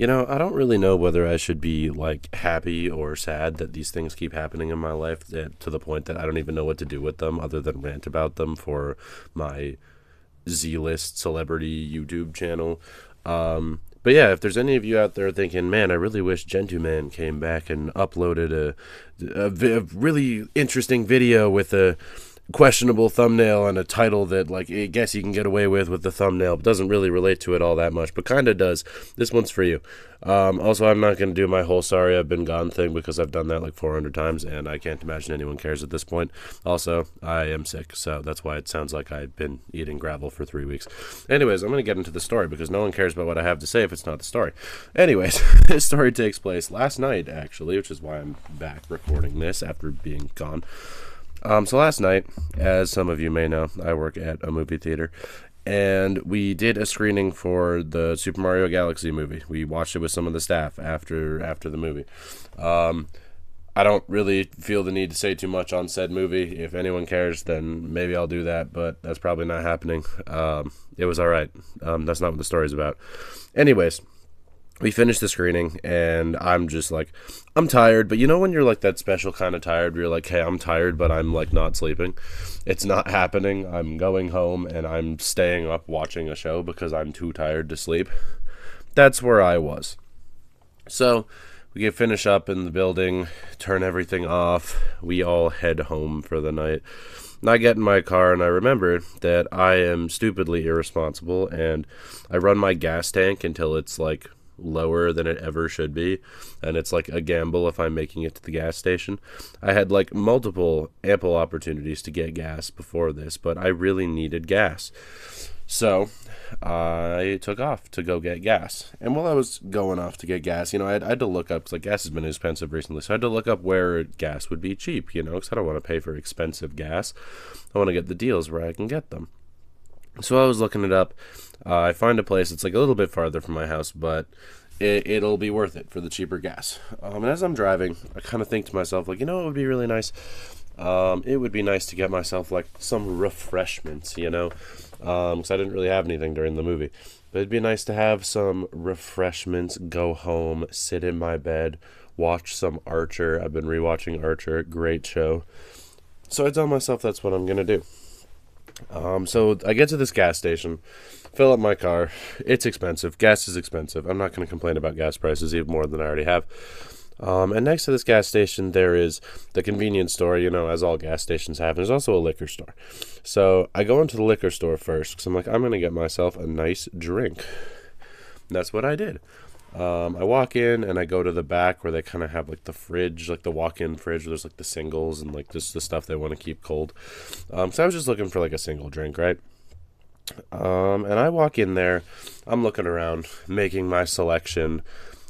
I don't really know whether I should be like happy or sad that these things keep happening in my life to the point that I don't even know what to do with them other than rant about them for my Z-list celebrity YouTube channel. But yeah, if there's any of you out there thinking, man, I really wish GentooMan came back and uploaded a really interesting video with a questionable thumbnail and a title that, like, I guess you can get away with the thumbnail, but doesn't really relate to it all that much, but kind of does. This one's for you. Also, I'm not going to do my whole sorry I've been gone thing because I've done that like 400 times, and I can't imagine anyone cares at this point. Also, I am sick, so that's why it sounds like I've been eating gravel for 3 weeks. Anyways, I'm going to get into the story because no one cares about what I have to say if it's not the story. Anyways, this story takes place last night, actually, which is why I'm back recording this after being gone. So last night, as some of you may know, I work at a movie theater, and we did a screening for the Super Mario Galaxy movie. We watched it with some of the staff after the movie. I don't really feel the need to say too much on said movie. If anyone cares, then maybe I'll do that, but that's probably not happening. It was alright. That's not what the story's about. Anyways, we finished the screening, and I'm just like, I'm tired, but you know when you're like that special kind of tired where you're like, hey, I'm tired, but I'm like not sleeping? It's not happening. I'm going home, and I'm staying up watching a show because I'm too tired to sleep. That's where I was. So, we get finish up in the building, turn everything off, we all head home for the night. And I get in my car, and I remember that I am stupidly irresponsible, and I run my gas tank until it's like lower than it ever should be, and it's like a gamble if I'm making it to the gas station. I had like multiple ample opportunities to get gas before this, but I really needed gas, so I took off to go get gas. And while I was going off to get gas, I had to look up, because like gas has been expensive recently, so I had to look up where gas would be cheap, because I don't want to pay for expensive gas. I want to get the deals where I can get them. So I was looking it up. I find a place that's like a little bit farther from my house, but it'll be worth it for the cheaper gas. And as I'm driving, I kind of think to myself, like, it would be really nice. It would be nice to get myself like some refreshments, because I didn't really have anything during the movie. But it'd be nice to have some refreshments, go home, sit in my bed, watch some Archer. I've been rewatching Archer, great show. So I tell myself that's what I'm going to do. So I get to this gas station, fill up my car. It's expensive. Gas is expensive. I'm not going to complain about gas prices even more than I already have. And next to this gas station, there is the convenience store, as all gas stations have. There's also a liquor store. So I go into the liquor store first because I'm like, I'm going to get myself a nice drink. And that's what I did. I walk in and I go to the back where they kind of have like the fridge, like the walk-in fridge where there's like the singles and like just the stuff they want to keep cold. So I was just looking for like a single drink, right? And I walk in there, I'm looking around, making my selection,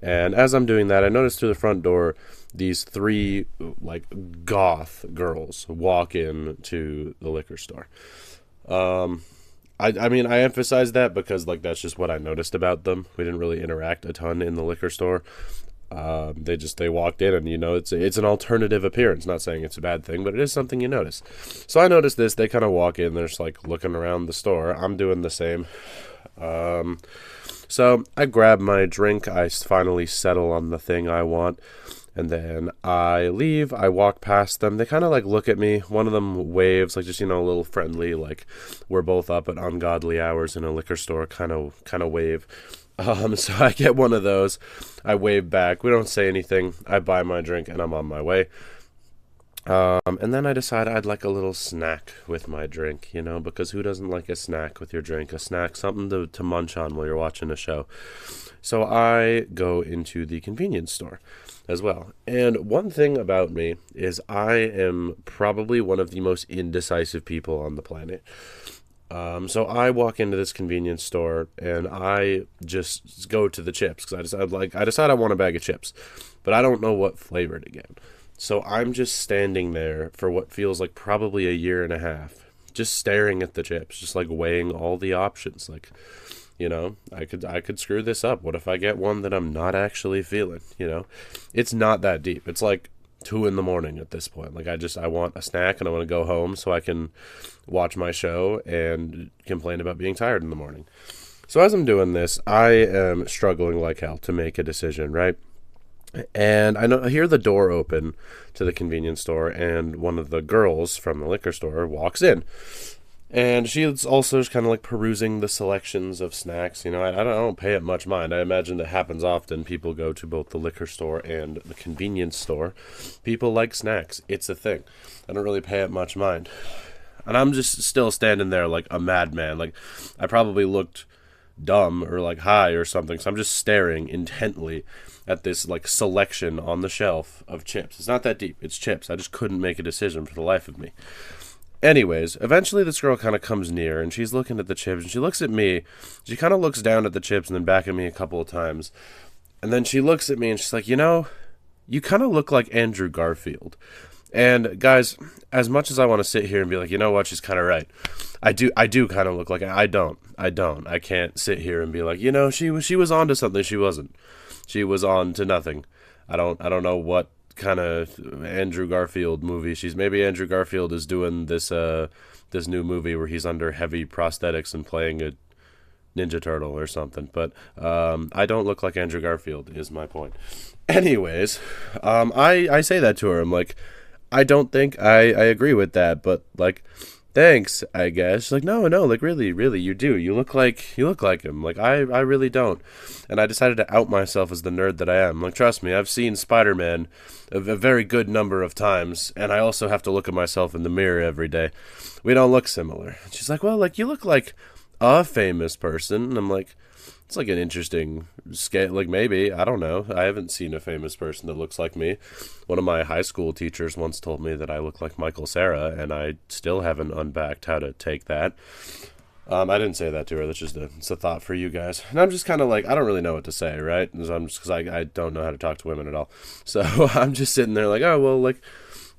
and as I'm doing that, I notice through the front door these three like goth girls walk in to the liquor store. I mean, I emphasize that because, like, that's just what I noticed about them. We didn't really interact a ton in the liquor store. They walked in and, it's an alternative appearance. Not saying it's a bad thing, but it is something you notice. So I noticed this. They kind of walk in. They're just, like, looking around the store. I'm doing the same. So I grab my drink. I finally settle on the thing I want. And then I leave, I walk past them, they kind of like look at me, one of them waves, like just, a little friendly, like we're both up at ungodly hours in a liquor store kind of wave. So I get one of those, I wave back, we don't say anything, I buy my drink and I'm on my way. And then I decide I'd like a little snack with my drink, because who doesn't like a snack with your drink? A snack, something to munch on while you're watching a show. So I go into the convenience store as well. And one thing about me is I am probably one of the most indecisive people on the planet. So I walk into this convenience store and I just go to the chips because I decide I want a bag of chips, but I don't know what flavor to get. So I'm just standing there for what feels like probably a year and a half, just staring at the chips, just like weighing all the options. Like, I could screw this up. What if I get one that I'm not actually feeling? It's not that deep. It's like 2 a.m. at this point. Like I want a snack and I want to go home so I can watch my show and complain about being tired in the morning. So as I'm doing this, I am struggling like hell to make a decision, right? And I hear the door open to the convenience store, and one of the girls from the liquor store walks in. And she's also just kind of like perusing the selections of snacks. I don't pay it much mind. I imagine that happens often. People go to both the liquor store and the convenience store. People like snacks. It's a thing. I don't really pay it much mind. And I'm just still standing there like a madman. Like, I probably looked dumb or like high or something. So I'm just staring intently at this like selection on the shelf of chips. It's not that deep. It's chips. I just couldn't make a decision for the life of me. Anyways, eventually this girl kind of comes near, and she's looking at the chips, and she looks at me. She kind of looks down at the chips and then back at me a couple of times. And then she looks at me, and she's like, you kind of look like Andrew Garfield. And guys, as much as I want to sit here and be like, you know what, she's kind of right. I do kind of look like I don't. I can't sit here and be like, she was on to something. She wasn't. She was on to nothing. I don't know what kind of Andrew Garfield movie maybe Andrew Garfield is doing this new movie where he's under heavy prosthetics and playing a Ninja Turtle or something, but I don't look like Andrew Garfield is my point. Anyways, I say that to her. I'm like, I don't think I agree with that, but like, thanks, I guess. She's like, no, like really, you do. You look like him. Like, I really don't. And I decided to out myself as the nerd that I am. Like, trust me, I've seen Spider-Man a very good number of times, and I also have to look at myself in the mirror every day. We don't look similar. And she's like, well, like, you look like a famous person. And I'm like, it's like an interesting scale. Like, maybe, I don't know. I haven't seen a famous person that looks like me. One of my high school teachers once told me that I look like Michael Cera, and I still haven't unpacked how to take that. I didn't say that to her. That's just it's a thought for you guys. And I'm just kind of like, I don't really know what to say, right? Because I don't know how to talk to women at all. So I'm just sitting there like, oh, well, like,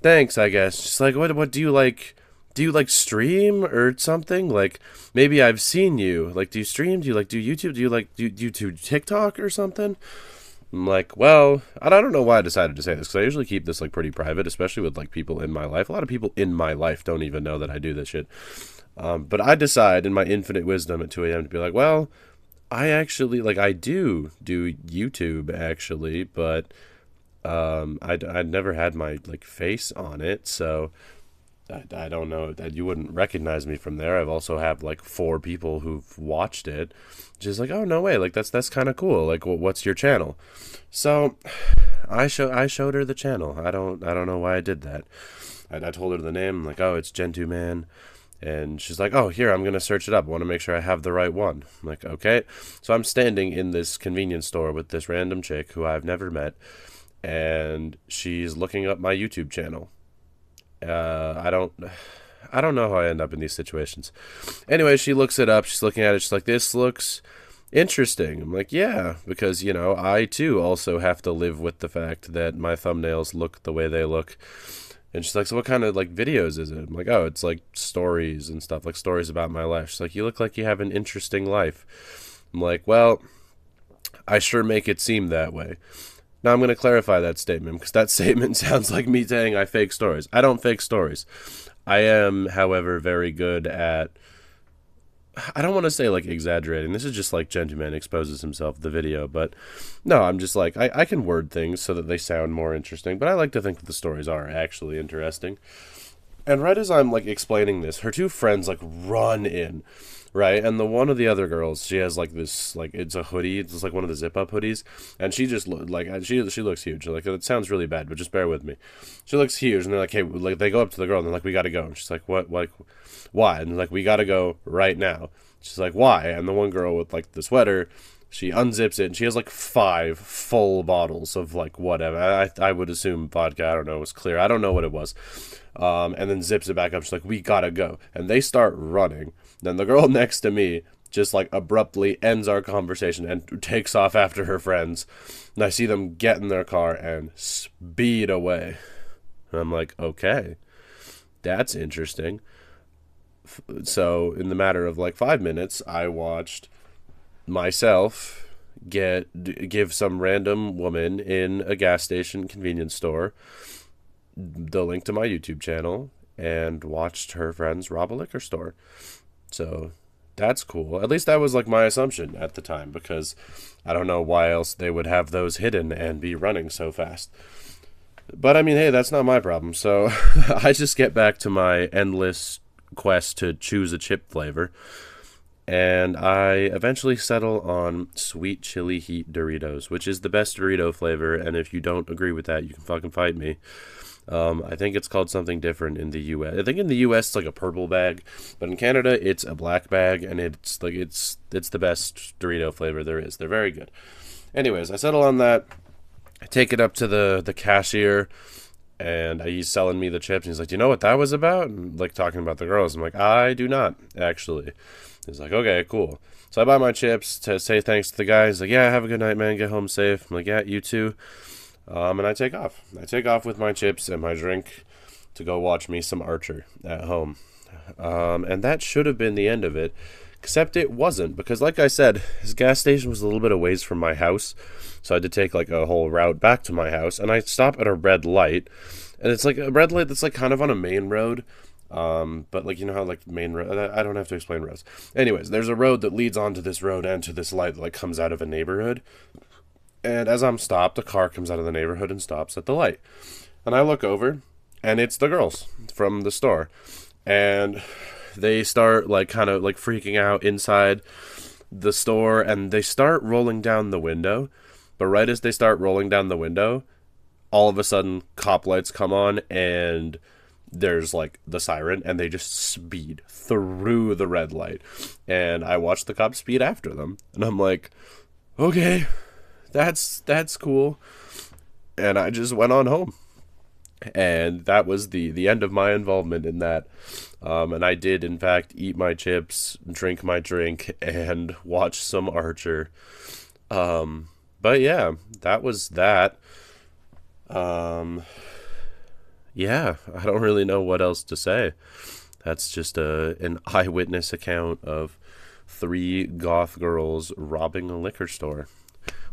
thanks, I guess. Just like, what do you like? Do you like stream or something? Like, maybe I've seen you. Like, do you stream? Do you like do YouTube? Do you do TikTok or something? I'm like, well, I don't know why I decided to say this, because I usually keep this like pretty private, especially with like people in my life. A lot of people in my life don't even know that I do this shit. But I decide in my infinite wisdom at 2 a.m. to be like, well, I actually, like, I do YouTube actually, but I'd never had my like face on it, so I don't know that you wouldn't recognize me from there. I've also have like 4 people who've watched it. Just like, oh, no way, like that's kind of cool. Like, what's your channel? So I showed her the channel. I don't know why I did that. I told her the name. I'm like, oh, it's GentooMan. And she's like, oh, here, I'm going to search it up. I want to make sure I have the right one. I'm like, okay. So I'm standing in this convenience store with this random chick who I've never met, and she's looking up my YouTube channel. I don't know how I end up in these situations. Anyway, she looks it up. She's looking at it. She's like, this looks interesting. I'm like, yeah, because, I too also have to live with the fact that my thumbnails look the way they look. And she's like, so what kind of like videos is it? I'm like, oh, it's like stories and stuff, like stories about my life. She's like, you look like you have an interesting life. I'm like, well, I sure make it seem that way. Now I'm going to clarify that statement, because that statement sounds like me saying I fake stories. I don't fake stories. I am, however, very good at, I don't want to say like exaggerating. This is just like GentooMan exposes himself, the video. But no, I'm just like, I can word things so that they sound more interesting. But I like to think that the stories are actually interesting. And right as I'm like explaining this, her 2 friends like run in. Right, and one of the other girls, she has like this, like, it's a hoodie, it's like one of the zip-up hoodies, and she just she looks huge. Like, it sounds really bad, but just bear with me. She looks huge, and they're like, hey, like, they go up to the girl, and they're like, we gotta go. And she's like, what, like, why? And they're like, we gotta go right now. She's like, why? And the one girl with like the sweater, she unzips it, and she has like 5 full bottles of like whatever. I would assume vodka. I don't know. It was clear. I don't know what it was. And then zips it back up. She's like, we gotta go. And they start running. Then the girl next to me just like abruptly ends our conversation and takes off after her friends. And I see them get in their car and speed away. And I'm like, okay, that's interesting. So in the matter of like 5 minutes, I watched myself give some random woman in a gas station convenience store the link to my YouTube channel, and watched her friends rob a liquor store. So that's cool. At least that was like my assumption at the time, because I don't know why else they would have those hidden and be running so fast. But I mean, hey, that's not my problem. So I just get back to my endless quest to choose a chip flavor. And I eventually settle on sweet chili heat Doritos, which is the best Dorito flavor. And if you don't agree with that, you can fucking fight me. I think it's called something different in the U.S. I think in the U.S. it's like a purple bag, but in Canada it's a black bag, and it's like it's the best Dorito flavor there is. They're very good. Anyways, I settle on that. I take it up to the cashier, and he's selling me the chips. And he's like, "Do you know what that was about?" And like talking about the girls. I'm like, "I do not actually." He's like, "Okay, cool." So I buy my chips to say thanks to the guy. He's like, "Yeah, have a good night, man. Get home safe." I'm like, "Yeah, you too." And I take off. I take off with my chips and my drink to go watch me some Archer at home. And that should have been the end of it, except it wasn't, because like I said, his gas station was a little bit a ways from my house, so I had to take like a whole route back to my house, and I stop at a red light, and it's like a red light that's like kind of on a main road. But like, you know how like main road, I don't have to explain roads. Anyways, there's a road that leads onto this road and to this light that like comes out of a neighborhood. And as I'm stopped, a car comes out of the neighborhood and stops at the light. And I look over, and it's the girls from the store. And they start, like, kind of, like, freaking out inside the store, and they start rolling down the window. But right as they start rolling down the window, all of a sudden, cop lights come on, and there's, like, the siren, and they just speed through the red light. And I watch the cops speed after them. And I'm like, okay, that's cool. And I just went on home. And that was the end of my involvement in that. And I did, in fact, eat my chips, drink my drink, and watch some Archer. But yeah, that was that. Yeah, I don't really know what else to say. That's just an eyewitness account of 3 goth girls robbing a liquor store,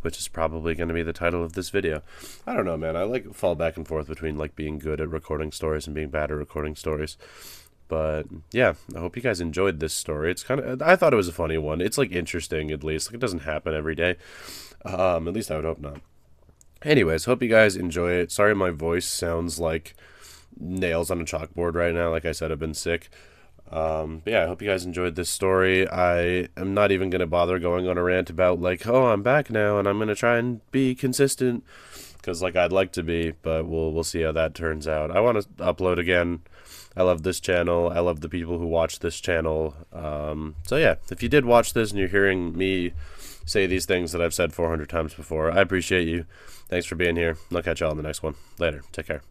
which is probably going to be the title of this video. I don't know, man. I like fall back and forth between like being good at recording stories and being bad at recording stories. But yeah, I hope you guys enjoyed this story. It's kind of, I thought it was a funny one. It's like interesting, at least. Like, it doesn't happen every day. At least I would hope not. Anyways, hope you guys enjoy it. Sorry my voice sounds like nails on a chalkboard right now. Like I said, I've been sick. But yeah, I hope you guys enjoyed this story. I am not even going to bother going on a rant about like, oh, I'm back now and I'm going to try and be consistent, because like I'd like to be, but we'll see how that turns out. I want to upload again. I love this channel. I love the people who watch this channel. So yeah, if you did watch this and you're hearing me say these things that I've said 400 times before, I appreciate you. Thanks for being here. I'll catch y'all in the next one. Later. Take care.